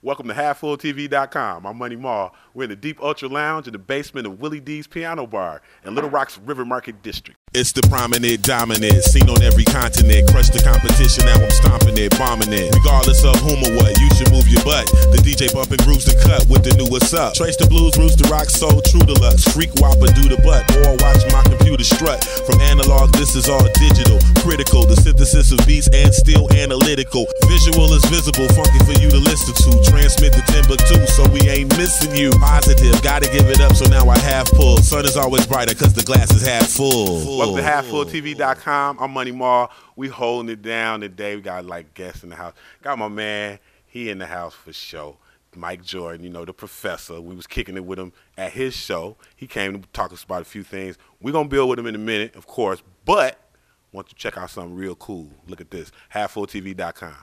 Welcome to Halfulltv.com. I'm Money Mall. We're in the Deep Ultra Lounge in the basement of Willie D's Piano Bar in Little Rock's River Market District. It's the prominent, dominant, seen on every continent. Crush the competition, now I'm stomping it, bombing it. Regardless of whom or what, you should move your butt. The DJ bumping grooves the cut with the new what's up. Trace the blues, roots the rock, soul, true deluxe. Freak whopper, do the butt, or watch my computer strut. From analog, this is all digital. Critical, the synthesis of beats and still analytical. Visual is visible, funky for you to listen to. Transmit the Timbuktu, so we ain't missing you. Positive, gotta give it up, so now I have pull. Sun is always brighter, cause the glass is half full. Welcome to Halfulltv.com. I'm Money Mall. We holding it down today. We got like guests in the house. Got my man, he in the house for show. Mike Jordan, you know, the professor. We was kicking it with him at his show. He came to talk to us about a few things. We're going to build with him in a minute, of course, but I want you to check out something real cool. Look at this, Halfulltv.com.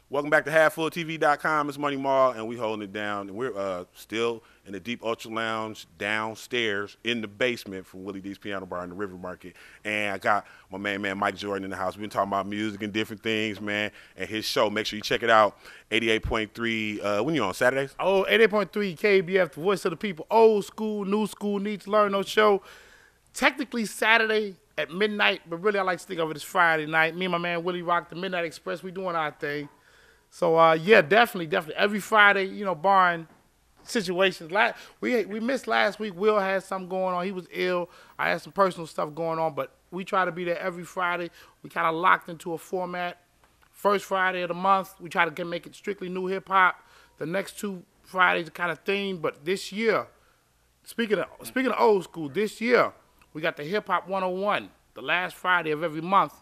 Welcome back to Halfulltv.com. It's Money Mall, and we holding it down. And we're still in the Deep Ultra Lounge downstairs in the basement from Willie D's Piano Bar in the River Market. And I got my man Mike Jordan in the house. We've been talking about music and different things, man, and his show. Make sure you check it out. 88.3. When you on, Saturdays? Oh, 88.3 KBF, the voice of the people. Old school, new school, need to learn no show. Technically Saturday at midnight, but really I like to think of it as Friday night. Me and my man Willie Rock, the Midnight Express, we doing our thing. So, yeah, definitely. Every Friday, you know, barring situations. We missed last week. Will had something going on. He was ill. I had some personal stuff going on, but we try to be there every Friday. We kind of locked into a format. First Friday of the month, we try to make it strictly new hip-hop. The next two Fridays are kind of themed, but this year, speaking of old school, this year, we got the Hip Hop 101, the last Friday of every month,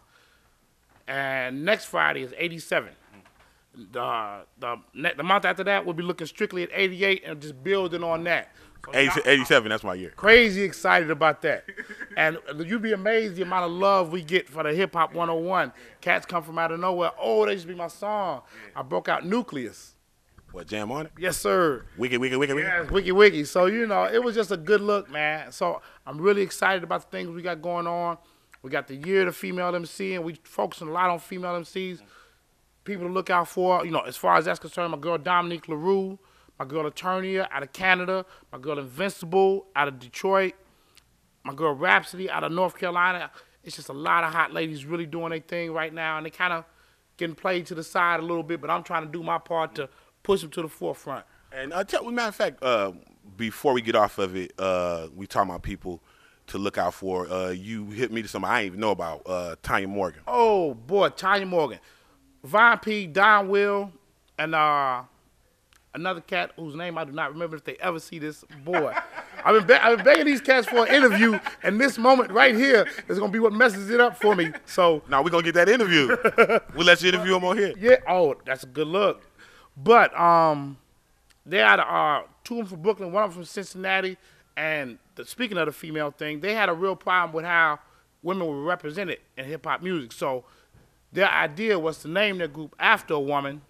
and next Friday is 87. The month after that, we'll be looking strictly at 88 and just building on that. So 87, that's my year. Crazy excited about that. And you'd be amazed the amount of love we get for the Hip Hop 101. Cats come from out of nowhere. Oh, that used to be my song. I broke out Nucleus. What, jam on it? Yes, sir. Wiki. Yes, wiki. So, you know, it was just a good look, man. So I'm really excited about the things we got going on. We got the year of the female MC, and we focusing a lot on female MCs. People to look out for, you know, as far as that's concerned, my girl Dominique LaRue, my girl Eternia out of Canada, my girl Invincible out of Detroit, my girl Rhapsody out of North Carolina. It's just a lot of hot ladies really doing their thing right now, and they kind of getting played to the side a little bit, but I'm trying to do my part to push them to the forefront. And matter of fact, before we get off of it, we talking about people to look out for. You hit me to something I didn't even know about, Tanya Morgan. Oh, boy, Tanya Morgan. Von P, Don Will, and another cat whose name I do not remember if they ever see this. Boy, I've been begging these cats for an interview, and this moment right here is going to be what messes it up for me. So now we're going to get that interview. We'll let you interview them on here. Yeah, oh, that's a good look. But they had two of them from Brooklyn, one of them from Cincinnati, and speaking of the female thing, they had a real problem with how women were represented in hip-hop music. So their idea was to name their group after a woman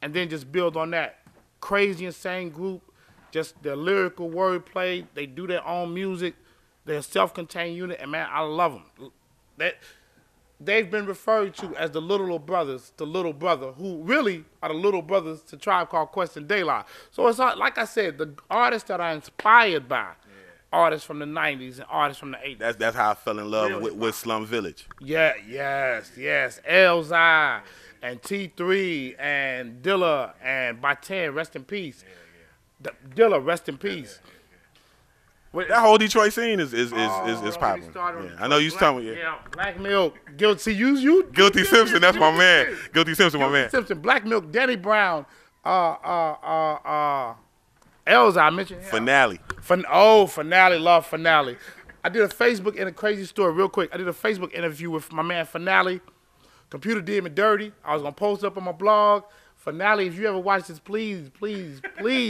and then just build on that. Crazy Insane group, just their lyrical wordplay. They do their own music. They're a self-contained unit, and, man, I love them. They've been referred to as the Little Brothers, the Little Brother, who really are the Little Brothers to Tribe Called Quest and De La. So it's like I said, the artists that are inspired by artists from the 90s and artists from the 80s. That's how I fell in love with Slum Village. Yeah, yes. Elzai and T3 and Dilla and Baten, rest in peace. Dilla, rest in peace. That whole Detroit scene is popping. Yeah. I know you telling me. Yeah, Black Milk, Guilty. You Guilty Simpson, that's my man. Guilty Simpson, my man. Simpson, Black Milk, Danny Brown, Elza, I mentioned him. Finale. Finale, love Finale. I did a Facebook in a crazy story real quick. I did a Facebook interview with my man Finale. Computer did me dirty. I was going to post it up on my blog. Finale, if you ever watch this, please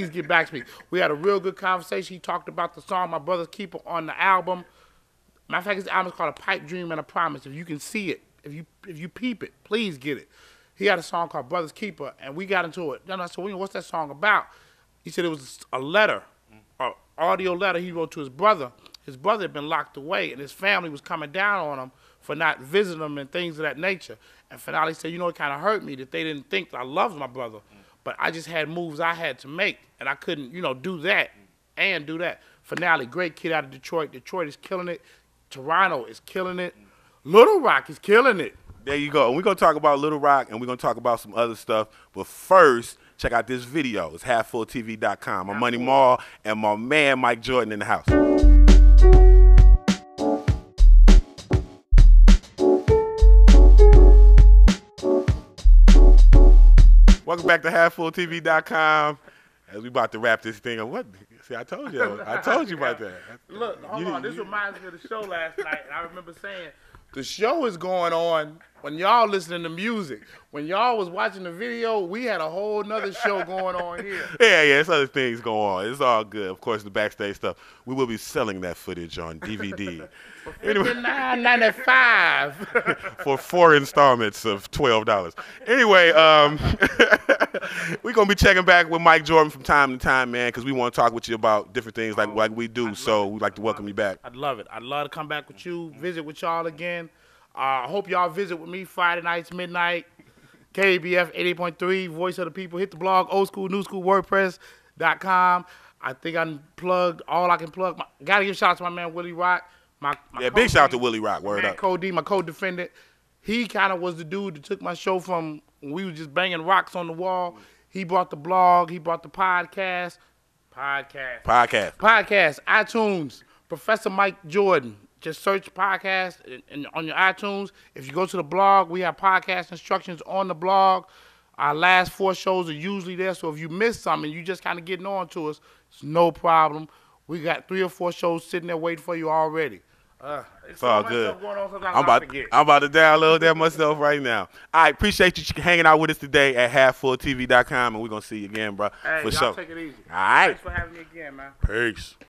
get back to me. We had a real good conversation. He talked about the song My Brother's Keeper on the album. Matter of fact, his album is called A Pipe Dream and a Promise. If you can see it, if you peep it, please get it. He had a song called Brother's Keeper, and we got into it. Then I said, well, what's that song about? He said it was a letter, an audio letter he wrote to his brother, his brother had been locked away, and his family was coming down on him for not visiting him and things of that nature. And Finale said, you know, it kind of hurt me that they didn't think that I loved my brother, but I just had moves I had to make, and I couldn't, you know, do that and do that. Finale, great kid out of Detroit. Detroit is killing it. Toronto is killing it. Little Rock is killing it. There you go. And we're going to talk about Little Rock, and we're going to talk about some other stuff. But first, check out this video. It's Halfulltv.com. I'm Money Mall and my man Mike Jordan in the house. Welcome back to Halfulltv.com. As we about to wrap this thing up. What? See, I told you. I told you about that. Look, hold on. This reminds me of the show last night. And I remember saying, the show is going on when y'all listening to music. When y'all was watching the video, we had a whole nother show going on here. Yeah, there's other things going on. It's all good. Of course, the backstage stuff. We will be selling that footage on DVD. Anyway, $59.95 for 4 installments of $12. Anyway, we're going to be checking back with Mike Jordan from time to time, man, because we want to talk with you about different things like we do. So we'd like to welcome you back. I'd love it. I'd love to come back with you, visit with y'all again. I hope y'all visit with me Friday nights, midnight. KBF 88.3, Voice of the People. Hit the blog, old school, new school, WordPress.com. I think I plugged all I can plug. Got to give shout out to my man Willie Rock. My big shout out to Willie Rock. Word up. Cody, my co-defendant. He kind of was the dude that took my show from when we was just banging rocks on the wall. He brought the blog. He brought the podcast, iTunes, Professor Mike Jordan. Just search podcast on your iTunes. If you go to the blog, we have podcast instructions on the blog. Our last 4 shows are usually there, so if you miss something, you just kind of getting on to us, it's no problem. We got 3 or 4 shows sitting there waiting for you already. It's all good. I'm about to download that myself right now. I appreciate you hanging out with us today at Halfulltv.com, and we're going to see you again, bro. Hey, for y'all sure. Take it easy. All right. Thanks for having me again, man. Peace.